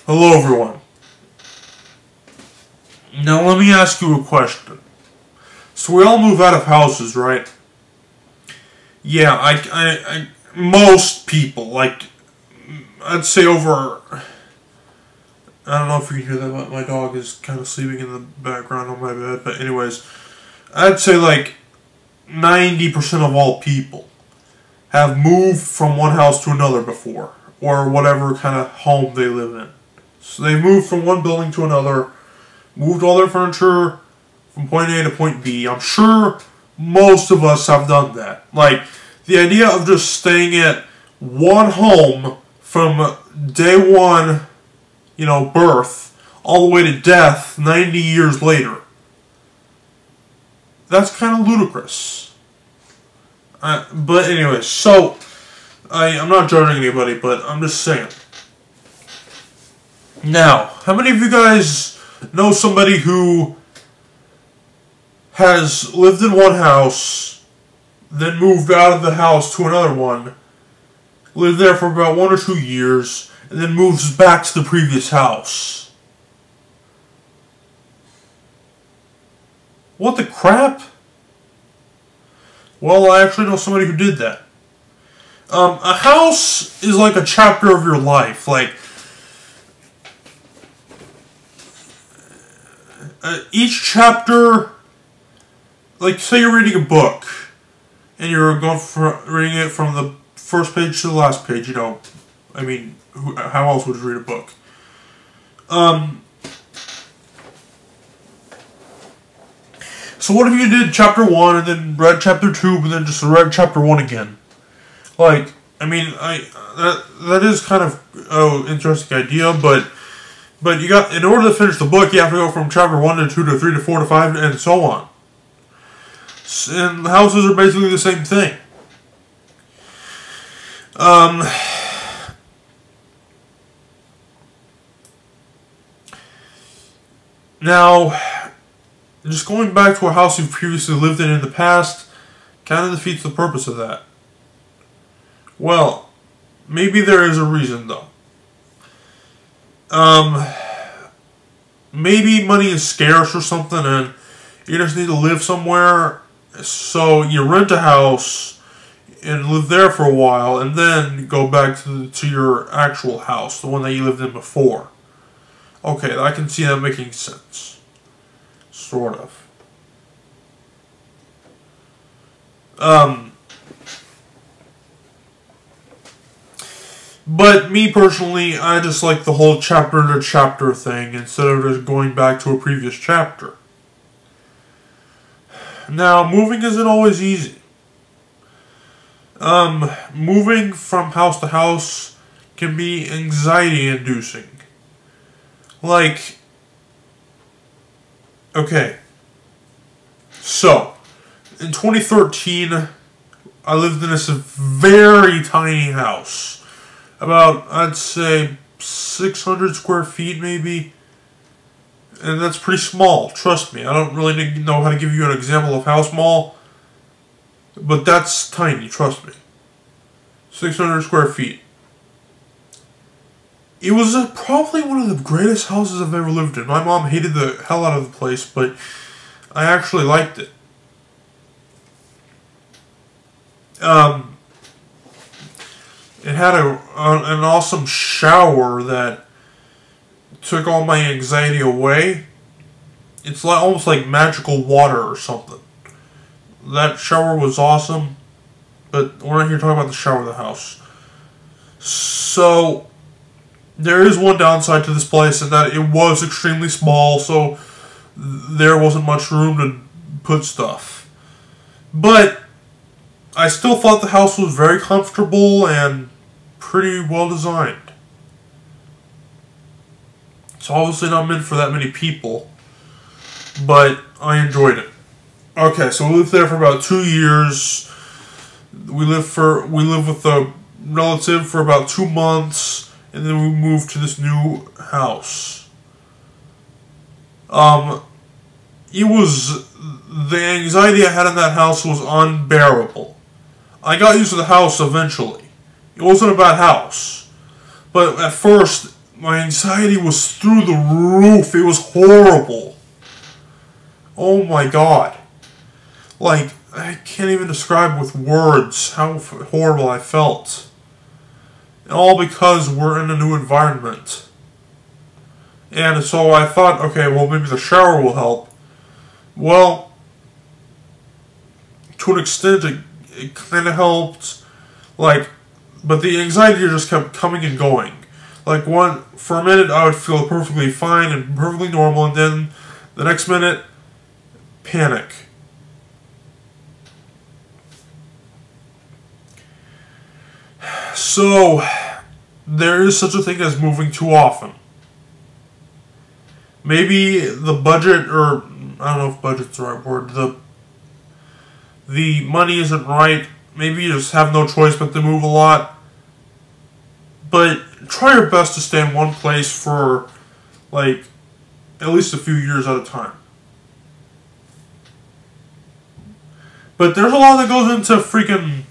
Hello everyone. Now let me ask you a question. So we all move out of houses, right? Yeah, I most people, like, I'd say over, I don't know if you can hear that, but my dog is kind of sleeping in the background on my bed, but anyways, I'd say like 90% of all people have moved from one house to another before, or whatever kind of home they live in. So they moved from one building to another, moved all their furniture from point A to point B. I'm sure most of us have done that. Like, the idea of just staying at one home from day one, birth, all the way to death 90 years later. That's kind of ludicrous. But anyways, so, I'm not judging anybody, but I'm just saying. Now, how many of you guys know somebody who has lived in one house, then moved out of the house to another one, lived there for about 1 or 2 years, and then moves back to the previous house? What the crap? Well, I actually know somebody who did that. A house is like a chapter of your life. Like, each chapter, like, say you're reading a book, and you're going for reading it from the first page to the last page, I mean, how else would you read a book? So what if you did chapter 1, and then read chapter 2, but then just read chapter 1 again? Like, I mean, that is kind of an interesting idea, but you got, in order to finish the book, you have to go from chapter 1 to 2 to 3 to 4 to 5, and so on. And houses are basically the same thing. Now, just going back to a house you've previously lived in the past kind of defeats the purpose of that. Well, maybe there is a reason, though. Maybe money is scarce or something, and you just need to live somewhere, so you rent a house and live there for a while, and then go back to your actual house, the one that you lived in before. Okay, I can see that making sense. Sort of. But me personally, I just like the whole chapter-to-chapter thing instead of just going back to a previous chapter. Now, moving isn't always easy. Moving from house to house can be anxiety-inducing. Like, okay, so, in 2013, I lived in this very tiny house. About, I'd say, 600 square feet, maybe. And that's pretty small, trust me. I don't really know how to give you an example of how small, but that's tiny, trust me. 600 square feet. It was probably one of the greatest houses I've ever lived in. My mom hated the hell out of the place, but I actually liked it. It had an awesome shower that took all my anxiety away. It's like almost like magical water or something. That shower was awesome, but we're not here talking about the shower of the house. So, there is one downside to this place, and that it was extremely small, so there wasn't much room to put stuff. But I still thought the house was very comfortable and pretty well designed. It's obviously not meant for that many people, but I enjoyed it. Okay, so we lived there for about 2 years. We lived with a relative for about 2 months, and then we moved to this new house. The anxiety I had in that house was unbearable. I got used to the house eventually. It wasn't a bad house. But at first, my anxiety was through the roof. It was horrible. Oh my god. Like, I can't even describe with words how horrible I felt. All because we're in a new environment. And so I thought, okay, well, maybe the shower will help. Well, to an extent, it kind of helped. Like, but the anxiety just kept coming and going. Like, for a minute, I would feel perfectly fine and perfectly normal, and then the next minute, panic. So, there is such a thing as moving too often. Maybe the budget, or I don't know if budget's the right word, the money isn't right. Maybe you just have no choice but to move a lot. But try your best to stay in one place for, like, at least a few years at a time. But there's a lot that goes into freaking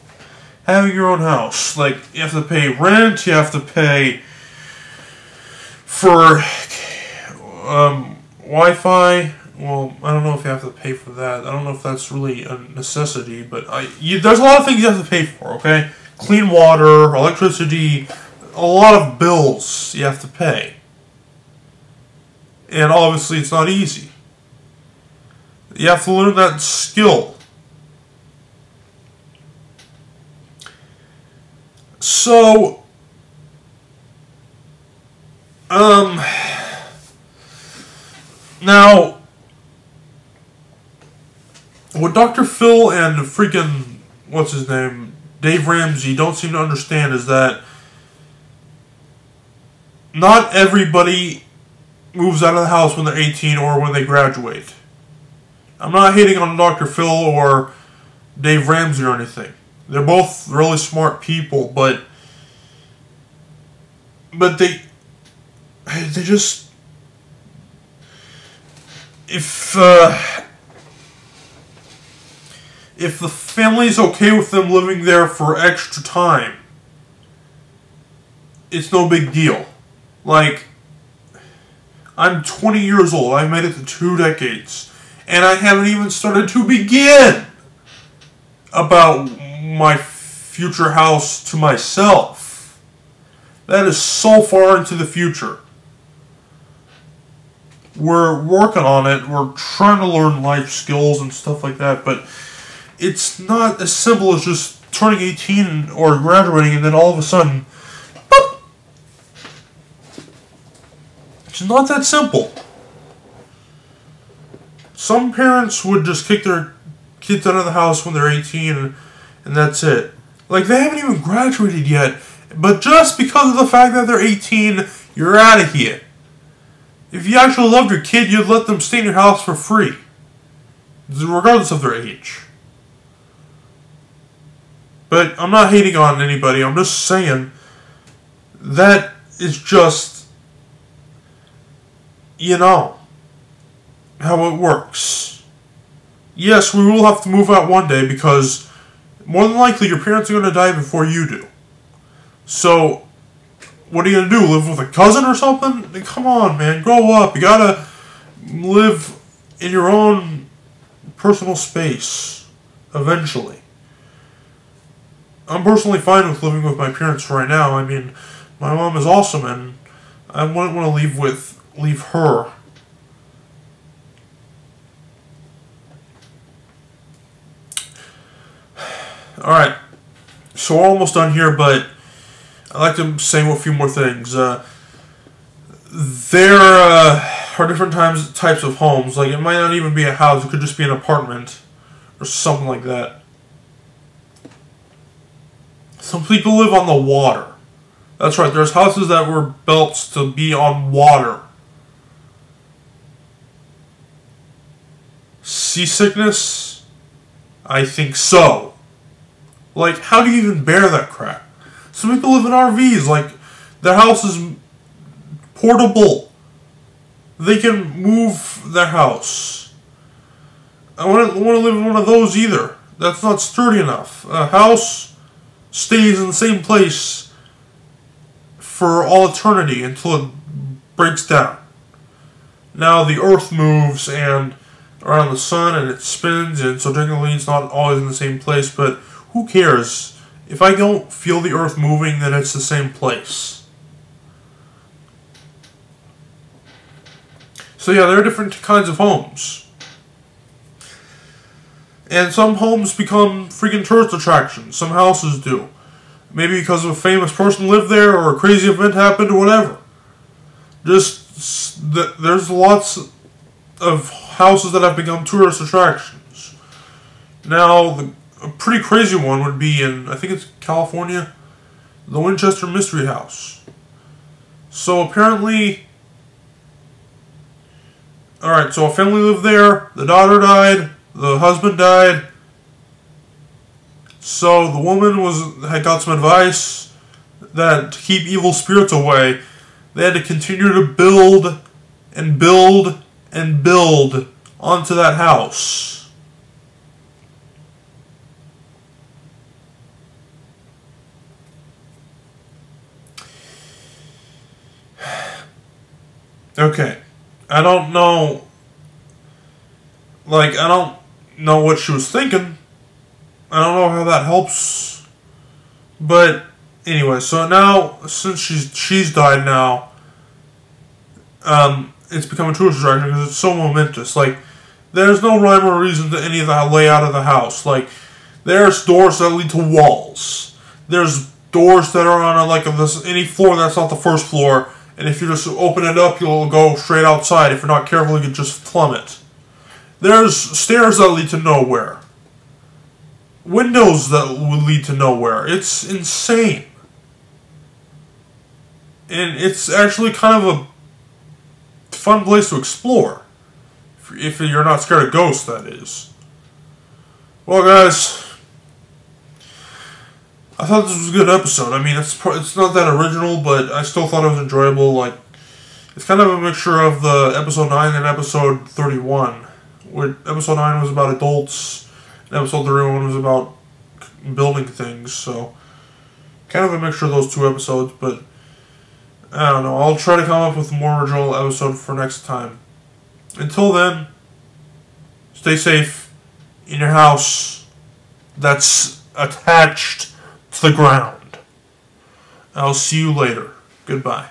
having your own house. Like, you have to pay rent, you have to pay for Wi-Fi. Well, I don't know if you have to pay for that. I don't know if that's really a necessity, but there's a lot of things you have to pay for, okay? Clean water, electricity, a lot of bills you have to pay. And obviously it's not easy. You have to learn that skill. So, now, what Dr. Phil and freaking, what's his name, Dave Ramsey don't seem to understand is that not everybody moves out of the house when they're 18 or when they graduate. I'm not hating on Dr. Phil or Dave Ramsey or anything. They're both really smart people, but they just, if the family's okay with them living there for extra time, it's no big deal. Like, I'm 20 years old, I've made it to 2 decades, and I haven't even started to begin about my future house to myself. That is so far into the future. We're working on it, we're trying to learn life skills and stuff like that, but it's not as simple as just turning 18 or graduating and then all of a sudden, boop! It's not that simple. Some parents would just kick their kids out of the house when they're 18 and that's it. Like, they haven't even graduated yet, but just because of the fact that they're 18, you're out of here. If you actually loved your kid, you'd let them stay in your house for free, regardless of their age. But I'm not hating on anybody, I'm just saying that is just, you know, how it works. Yes, we will have to move out one day because more than likely your parents are going to die before you do. So, what are you going to do? Live with a cousin or something? Come on, man. Grow up. You got to live in your own personal space eventually. I'm personally fine with living with my parents right now. I mean, my mom is awesome and I wouldn't want to leave her. Alright, so we're almost done here, but I'd like to say a few more things. There are different types of homes. Like, it might not even be a house, it could just be an apartment or something like that. Some people live on the water. That's right, there's houses that were built to be on water. Seasickness? I think so. Like, how do you even bear that crap? Some people live in RVs, like, their house is portable. They can move their house. I wouldn't want to live in one of those either. That's not sturdy enough. A house stays in the same place for all eternity until it breaks down. Now the Earth moves and around the sun and it spins, and so technically it's not always in the same place, but who cares? If I don't feel the Earth moving, then it's the same place. So yeah, there are different kinds of homes. And some homes become freaking tourist attractions. Some houses do. Maybe because a famous person lived there, or a crazy event happened, or whatever. There's lots of houses that have become tourist attractions. Now, a pretty crazy one would be in, I think it's California, the Winchester Mystery House. So apparently, alright, so a family lived there, the daughter died, the husband died, so the woman had got some advice that to keep evil spirits away, they had to continue to build and build and build onto that house. Okay, I don't know, I don't know what she was thinking. I don't know how that helps, but anyway, so now, since she's died now, it's become a tourist attraction because it's so momentous. There's no rhyme or reason to any of the layout of the house. There's doors that lead to walls. There's doors that are on any floor that's not the first floor, and if you just open it up, you'll go straight outside. If you're not careful, you could just plummet. There's stairs that lead to nowhere. Windows that would lead to nowhere. It's insane. And it's actually kind of a fun place to explore. If you're not scared of ghosts, that is. Well, guys, I thought this was a good episode. I mean, it's not that original, but I still thought it was enjoyable. It's kind of a mixture of the episode 9 and episode 31. Where episode 9 was about adults, and episode 31 was about building things, so kind of a mixture of those two episodes, but I don't know, I'll try to come up with a more original episode for next time. Until then, stay safe in your house that's attached to the ground. I'll see you later. Goodbye.